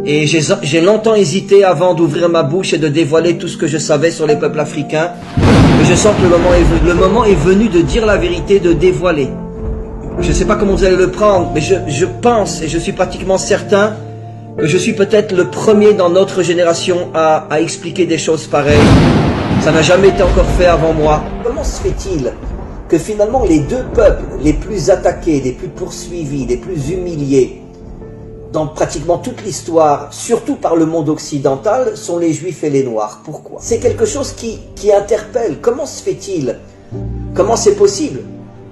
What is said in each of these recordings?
Et j'ai longtemps hésité avant d'ouvrir ma bouche et de dévoiler tout ce que je savais sur les peuples africains. Mais je sens que le moment est venu de dire la vérité, de dévoiler. Je ne sais pas comment vous allez le prendre, mais je pense et je suis pratiquement certain que je suis peut-être le premier dans notre génération à expliquer des choses pareilles. Ça n'a jamais été encore fait avant moi. Comment se fait-il que finalement les deux peuples les plus attaqués, les plus poursuivis, les plus humiliés dans pratiquement toute l'histoire, surtout par le monde occidental, sont les Juifs et les Noirs? Pourquoi? C'est quelque chose qui interpelle. Comment se fait-il? Comment c'est possible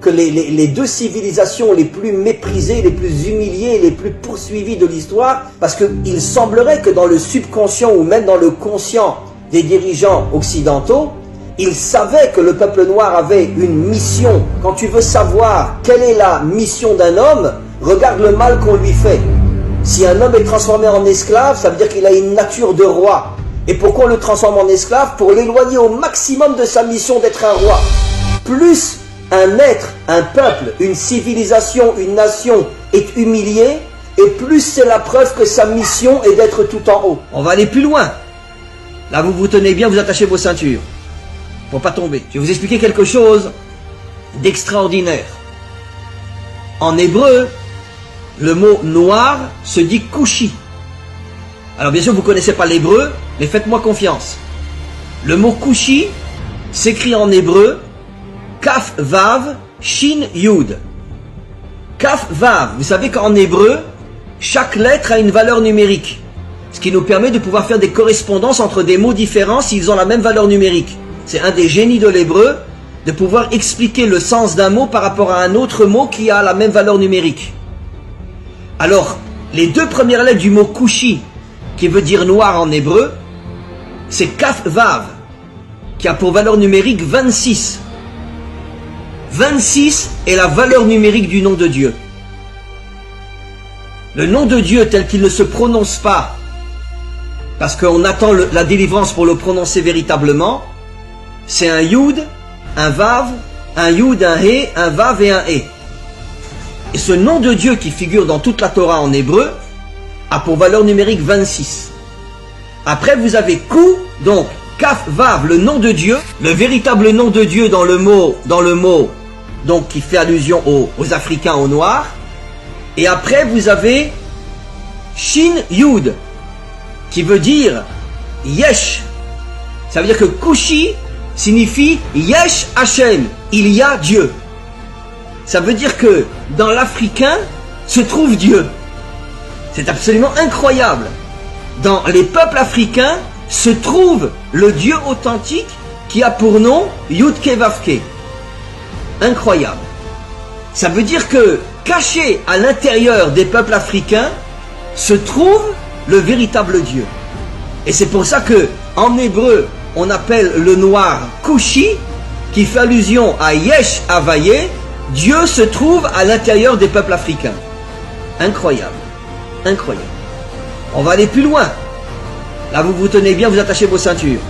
que les deux civilisations les plus méprisées, les plus humiliées, les plus poursuivies de l'histoire, parce qu'il semblerait que dans le subconscient ou même dans le conscient des dirigeants occidentaux, ils savaient que le peuple noir avait une mission. Quand tu veux savoir quelle est la mission d'un homme, regarde le mal qu'on lui fait. Si un homme est transformé en esclave, ça veut dire qu'il a une nature de roi. Et pourquoi on le transforme en esclave? Pour l'éloigner au maximum de sa mission d'être un roi. Plus un être, un peuple, une civilisation, une nation est humilié, et plus c'est la preuve que sa mission est d'être tout en haut. On va aller plus loin. Là, vous vous tenez bien, vous attachez vos ceintures. Pour pas tomber. Je vais vous expliquer quelque chose d'extraordinaire. En hébreu, le mot noir se dit kushi. Alors bien sûr, vous ne connaissez pas l'hébreu, mais faites-moi confiance. Le mot kushi s'écrit en hébreu Kaf Vav Shin Yud. Kaf Vav, vous savez qu'en hébreu, chaque lettre a une valeur numérique. Ce qui nous permet de pouvoir faire des correspondances entre des mots différents s'ils ont la même valeur numérique. C'est un des génies de l'hébreu, de pouvoir expliquer le sens d'un mot par rapport à un autre mot qui a la même valeur numérique. Alors, les deux premières lettres du mot kushi, qui veut dire noir en hébreu, c'est Kaf Vav, qui a pour valeur numérique 26. 26 est la valeur numérique du nom de Dieu. Le nom de Dieu tel qu'il ne se prononce pas, parce qu'on attend la délivrance pour le prononcer véritablement, c'est un Yud, un Vav, un Yud, un He, un Vav et un He. Et ce nom de Dieu qui figure dans toute la Torah en hébreu a pour valeur numérique 26. Après vous avez Kou, donc Kaf Vav, le nom de Dieu, le véritable nom de Dieu dans le mot donc qui fait allusion aux Africains, aux Noirs. Et après vous avez Shin Yud, qui veut dire Yesh. Ça veut dire que Kushi signifie Yesh Hashem, il y a Dieu. Ça veut dire que dans l'Africain se trouve Dieu. C'est absolument incroyable. Dans les peuples africains se trouve le Dieu authentique qui a pour nom Yud-Ke Vav-Ke. Incroyable. Ça veut dire que caché à l'intérieur des peuples africains se trouve le véritable Dieu. Et c'est pour ça que en hébreu on appelle le noir Kushi, qui fait allusion à Yesh Havaye. Dieu se trouve à l'intérieur des peuples africains. Incroyable. Incroyable. On va aller plus loin. Là vous vous tenez bien, vous attachez vos ceintures.